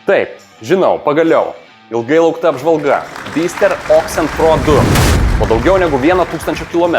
Taip, žinau, pagaliau. Ilgai laukta apžvalga. Beaster Oxen Pro 2. Po daugiau negu 1000 km.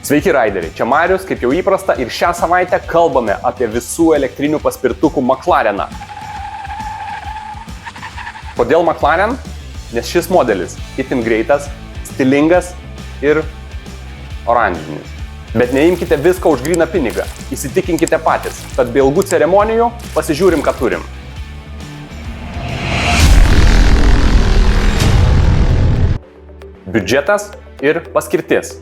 Sveiki raideriai, čia Marius, kaip jau įprasta, ir šią savaitę kalbame apie visų elektrinių paspirtukų McLareną. Kodėl McLaren? Nes šis modelis itin greitas, stilingas ir oranžinis. Bet neimkite viską už gryną pinigą, įsitikinkite patys, tad be ilgų ceremonijų pasižiūrim, ką turim. Biudžetas ir paskirtis.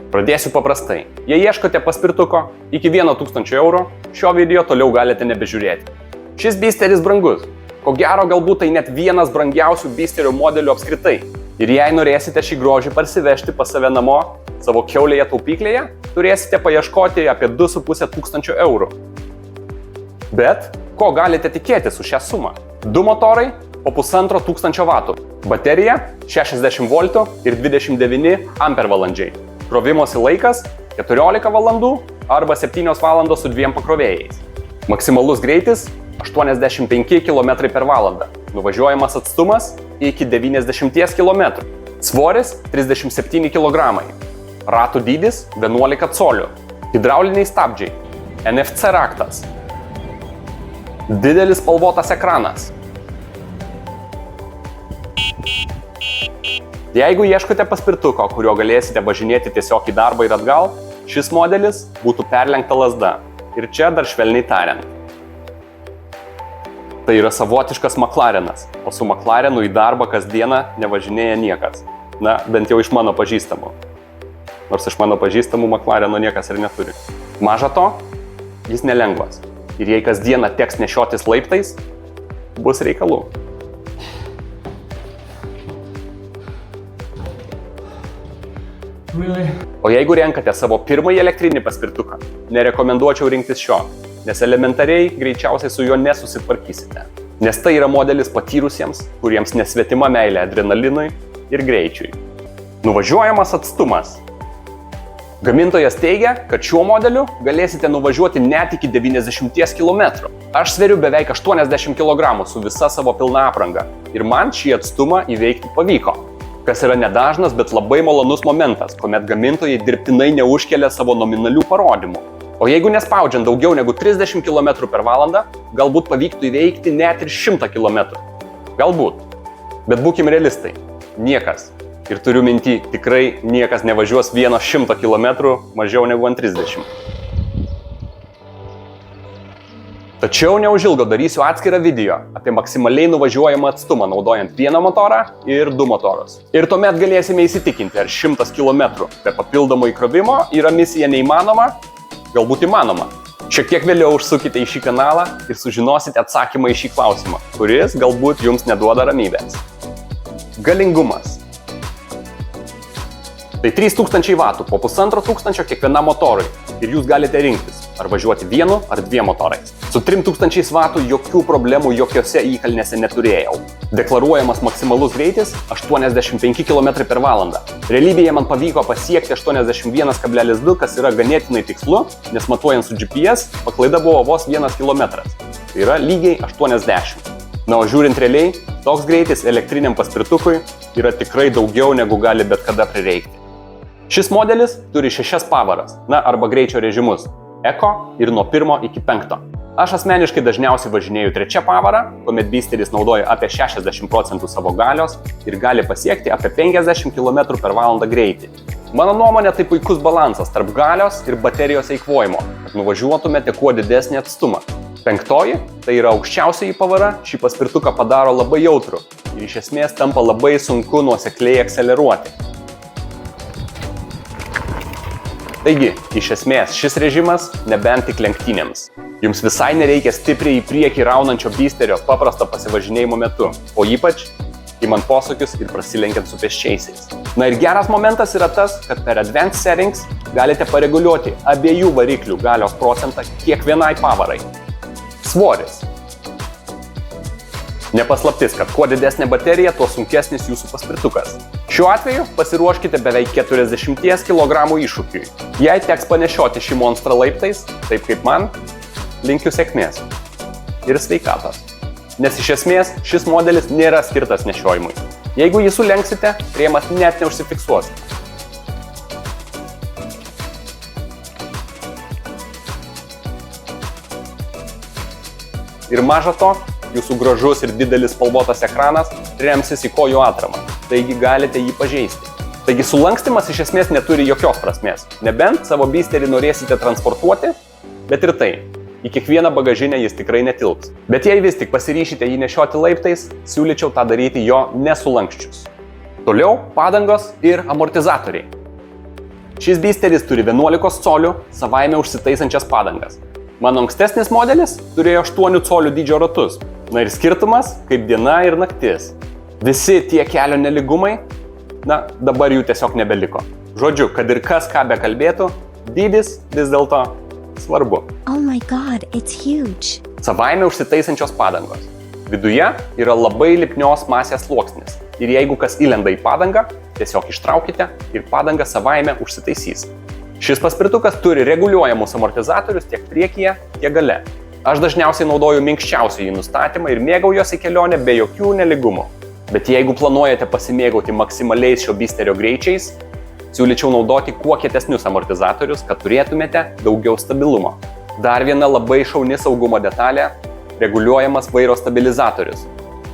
Pradėsiu paprastai. Jei ieškote paspirtuko iki 1000 eurų, šio video toliau galite nebežiūrėti. Šis Beasteris brangus. Ko gero galbūt tai net vienas brangiausių Beasterio modelių apskritai. Ir jei norėsite šį grožį parsivežti pas save namo, savo kiaulėje taupyklėje, turėsite paieškoti apie 2500 eurų. Bet ko galite tikėtis už šią sumą? 2 motorai po 1500 vatų. Baterija 60 V ir 29 Ah. Krovimosi laikas 14 valandų arba 7 valandos su 2 pakrovėjais. Maksimalus greitis 85 km/h. Nuvažiuojamas atstumas iki 90 km. Svoris 37 kg. Ratų dydis 11 colių. Hidrauliniai stabdžiai. NFC raktas. Didelis spalvotas ekranas. Jeigu ieškote paspirtuko, kurio galėsite važinėti tiesiog į darbą ir atgal, šis modelis būtų perlenkta lazda. Ir čia dar švelniai tariant. Tai yra savotiškas McLarenas, o su McLarenu į darbą kasdieną nevažinėja niekas. Na, bent jau iš mano pažįstamų. Nors iš mano pažįstamų McLareno niekas ir neturi. Maža to, jis nelengvas. Ir jei kasdieną teks nešiotis laiptais, bus reikalų. O jeigu renkate savo pirmąjį elektrinį paspirtuką, nerekomenduočiau rinktis šio, nes elementariai greičiausiai su juo nesusitvarkysite. Nes tai yra modelis patyrusiems, kuriems nesvetima meilė adrenalinui ir greičiui. Nuvažiuojamas atstumas. Gamintojas teigia, kad šiuo modeliu galėsite nuvažiuoti net iki 90 km. Aš sveriu beveik 80 kg su visa savo pilna apranga ir man šį atstumą įveikti pavyko. Kas yra nedažnas, bet labai malonus momentas, kuomet gamintojai dirbtinai neužkelia savo nominalių parodymų. O jeigu nespaudžiant daugiau negu 30 km/h, galbūt pavyktų įveikti net ir 100 km. Galbūt. Bet būkim realistai. Niekas. Ir turiu minty, tikrai niekas nevažiuos 100 km mažiau negu ant 30. Tačiau neužilgo darysiu atskirą video apie maksimaliai nuvažiuojamą atstumą naudojant vieną motorą ir 2 motorus. Ir tuomet galėsime įsitikinti, ar 100 km be papildomo įkrovimo yra misija neįmanoma, galbūt įmanoma. Šiek tiek vėliau užsukite į šį kanalą ir sužinosite atsakymą į šį klausimą, kuris galbūt jums neduoda ramybės. Galingumas. Tai 3000 vatų po 1500 kiekvienam motorui ir jūs galite rinktis, ar važiuoti vienu ar 2 motorais. Su 3000 vatų jokių problemų jokiose įkalnėse neturėjau. Deklaruojamas maksimalus greitis 85 km/h. Realybėje man pavyko pasiekti 81,2, kas yra ganėtinai tikslu, nes matuojant su GPS paklaida buvo vos 1 km. Tai yra lygiai 80. Na, o žiūrint realiai, toks greitis elektriniam paspirtukui yra tikrai daugiau negu gali bet kada prireikti. Šis modelis turi 6 pavaras, arba greičio režimus – Eko ir nuo 1 iki 5. Aš asmeniškai dažniausiai važinėju 3 pavarą, kuomet Beasteris naudoja apie 60% savo galios ir gali pasiekti apie 50 km/h greitį. Mano nuomonė, tai puikus balansas tarp galios ir baterijos eikvojimo, kad nuvažiuotumėte kuo didesnį atstumą. 5, tai yra aukščiausioji pavara, šį paspirtuką padaro labai jautrų ir iš esmės tampa labai sunku nuosekliai akceleruoti. Taigi, iš esmės, šis režimas nebent tik lenktynėms. Jums visai nereikia stipriai į priekį raunančio Beasterio paprasto pasivažinėjimo metu, o ypač imant posūkius ir prasilenkiant su pėsčiaisiais. Na ir geras momentas yra tas, kad per Advanced Settings galite pareguliuoti abiejų variklių galios procentą kiekvienai pavarai. Svoris. Nepaslaptis, kad kuo didesnė baterija, tuo sunkesnis jūsų paspirtukas. Šiuo atveju pasiruoškite beveik 40 kg iššūkiui. Jei teks panešioti šį monstrą laiptais, taip kaip man, linkiu sėkmės ir sveikatos. Nes iš esmės šis modelis nėra skirtas nešiojimui. Jeigu jį sulenksite, rėmas net neužsifiksuos. Ir maža to, jūsų gražus ir didelis spalvotas ekranas remsis į kojų atramą, taigi galite jį pažeisti. Taigi sulankstymas iš esmės neturi jokios prasmės, nebent savo bysterį norėsite transportuoti, bet ir tai, į kiekvieną bagažinę jis tikrai netilps. Bet jei vis tik pasiryšite jį nešioti laiptais, siūlyčiau tą daryti jo nesulanksčius. Toliau padangos ir amortizatoriai. Šis bysteris turi 11 colių savaime užsitaisančias padangas. Mano ankstesnis modelis turėjo 8 colių dydžio ratus. Na ir skirtumas kaip diena ir naktis. Visi tie kelio nelygumai, dabar jų tiesiog nebeliko. Žodžiu, kad ir kas ką bekalbėtų, dydis vis dėlto svarbu. Oh my God, it's huge. Savaime užsitaisančios padangos. Viduje yra labai lipnios masės sluoksnis. Ir jeigu kas įlenda į padangą, tiesiog ištraukite ir padanga savaime užsitaisys. Šis paspirtukas turi reguliuojamus amortizatorius tiek priekyje, tiek gale. Aš dažniausiai naudoju minkščiausią jį nustatymą ir mėgaujuosi kelionę be jokių nelygumų. Bet jeigu planuojate pasimėgauti maksimaliais šio bysterio greičiais, siūlyčiau naudoti kuo kietesnius amortizatorius, kad turėtumėte daugiau stabilumo. Dar viena labai šauni saugumo detalė – reguliuojamas vairo stabilizatorius.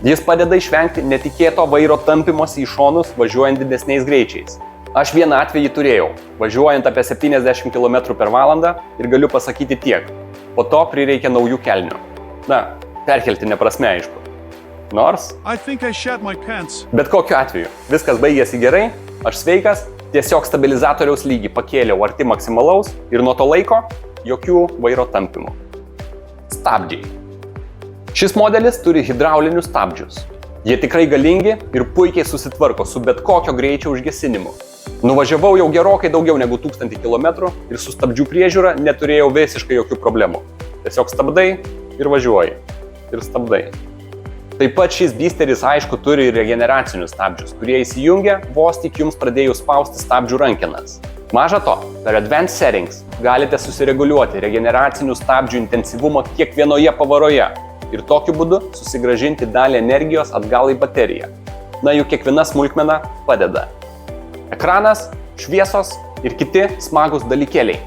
Jis padeda išvengti netikėto vairo tampimosi į šonus važiuojant didesniais greičiais. Aš vieną atvejį turėjau, važiuojant apie 70 km/h ir galiu pasakyti tiek. Po to prireikė naujų kelnių. Perkeltinė prasme, aišku. Nors, bet kokiu atveju, viskas baigėsi gerai, aš sveikas, tiesiog stabilizatoriaus lygį pakėliau arti maksimalaus ir nuo to laiko jokių vairo tampimų. Stabdžiai. Šis modelis turi hidraulinius stabdžius. Jie tikrai galingi ir puikiai susitvarko su bet kokio greičio užgesinimu. Nuvažiavau jau gerokai daugiau negu 1000 km ir su stabdžių priežiūra neturėjau visiškai jokių problemų. Tiesiog stabdai ir važiuoji. Ir stabdai. Taip pat šis bysteris aišku turi ir regeneracinius stabdžius, kurie įsijungia vos tik jums pradėjus spausti stabdžių rankenas. Maža to, per Advanced Settings galite susireguliuoti regeneracinių stabdžių intensyvumą kiekvienoje pavaroje ir tokiu būdu susigrąžinti dalį energijos atgal į bateriją. Juk kiekviena smulkmena padeda. Ekranas, šviesos ir kiti smagus dalykėliai.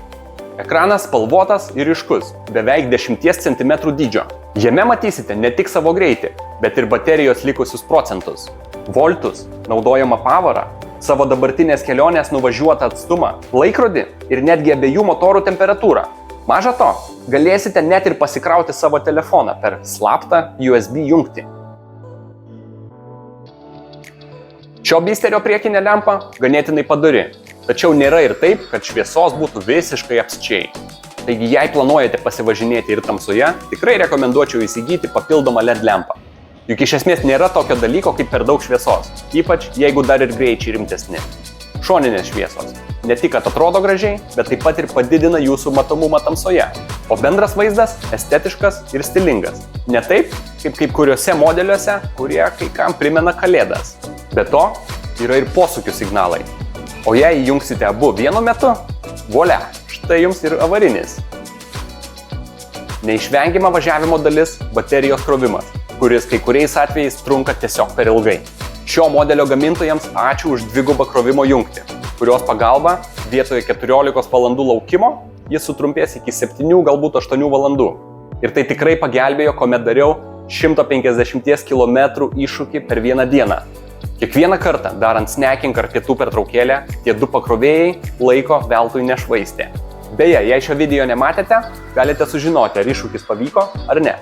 Ekranas spalvotas ir ryškus, beveik 10 cm dydžio. Jame matysite ne tik savo greitį, bet ir baterijos likusius procentus, voltus, naudojamą pavarą, savo dabartinės kelionės nuvažiuotą atstumą, laikrodį ir netgi abiejų motorų temperatūrą. Maža to, galėsite net ir pasikrauti savo telefoną per slaptą USB jungtį. Šio bysterio priekinė lempa ganėtinai padori, tačiau nėra ir taip, kad šviesos būtų visiškai apsčiai. Taigi, jei planuojate pasivažinėti ir tamsoje, tikrai rekomenduočiau įsigyti papildomą LED lempą. Juk iš esmės nėra tokio dalyko kaip per daug šviesos, ypač jeigu dar ir greičiai rimtesni. Šoninės šviesos. Ne tik, kad atrodo gražiai, bet taip pat ir padidina jūsų matomumą tamsoje. O bendras vaizdas estetiškas ir stilingas. Ne taip, kaip kai kuriuose modeliuose, kurie kai kam primena kalėdas. Be to, yra ir posūkių signalai. O jei įjungsite abu vienu metu, volia, štai jums ir avarinis. Neišvengiama važiavimo dalis – baterijos krovimas, kuris kai kuriais atvejais trunka tiesiog per ilgai. Šio modelio gamintojams ačiū už dvigubą krovimo jungtį, kurios pagalba vietoje 14 valandų laukimo jis sutrumpės iki 7, galbūt 8 valandų. Ir tai tikrai pagelbėjo, kuomet dariau 150 km iššūkį per vieną dieną. Kiekvieną kartą, darant snacking ar pietų pertraukėlę, tie du pakrovėjai laiko veltui nešvaistė. Beje, jei šio video nematėte, galite sužinoti, ar iššūkis pavyko ar ne.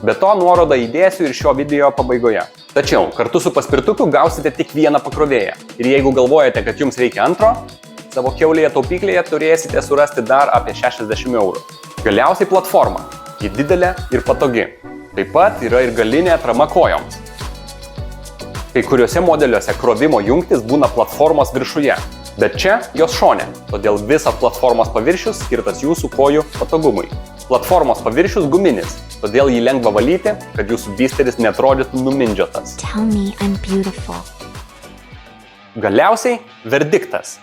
Be to, nuorodą įdėsiu ir šio video pabaigoje. Tačiau, kartu su paspirtuku gausite tik vieną pakrovėją. Ir jeigu galvojate, kad jums reikia antro, savo kiaulėje taupyklėje turėsite surasti dar apie 60 €. Galiausiai platforma. Ji didelė ir patogi. Taip pat yra ir galinė atrama kojoms. Kai kuriuose modeliuose krovimo jungtis būna platformos viršuje. Bet čia jos šone, todėl visas platformos paviršius skirtas jūsų kojų patogumui. Platformos paviršius guminis, todėl jį lengva valyti, kad jūsų bisteris neatrodytų numindžiotas. Tell me I'm beautiful. Galiausiai verdiktas.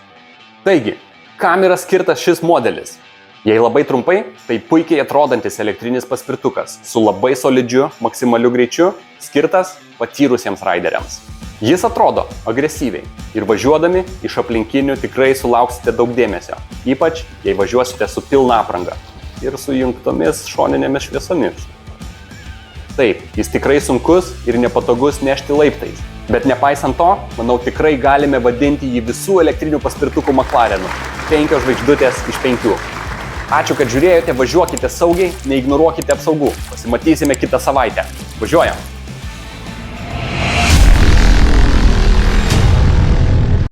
Taigi, kam yra skirtas šis modelis? Jei labai trumpai, tai puikiai atrodantis elektrinis paspirtukas su labai solidžiu maksimaliu greičiu, skirtas patyrusiems raideriams. Jis atrodo agresyviai ir važiuodami iš aplinkinių tikrai sulauksite daug dėmesio, ypač jei važiuosite su pilna apranga ir su jungtomis šoninėmis šviesomis. Taip, jis tikrai sunkus ir nepatogus nešti laiptais, bet nepaisant to, manau tikrai galime vadinti jį visų elektrinių paspirtukų McLarenu. 5 žvaigždutės iš 5. Ačiū, kad žiūrėjote, važiuokite saugiai, neignoruokite apsaugų. Pasimatysime kitą savaitę. Važiuojam!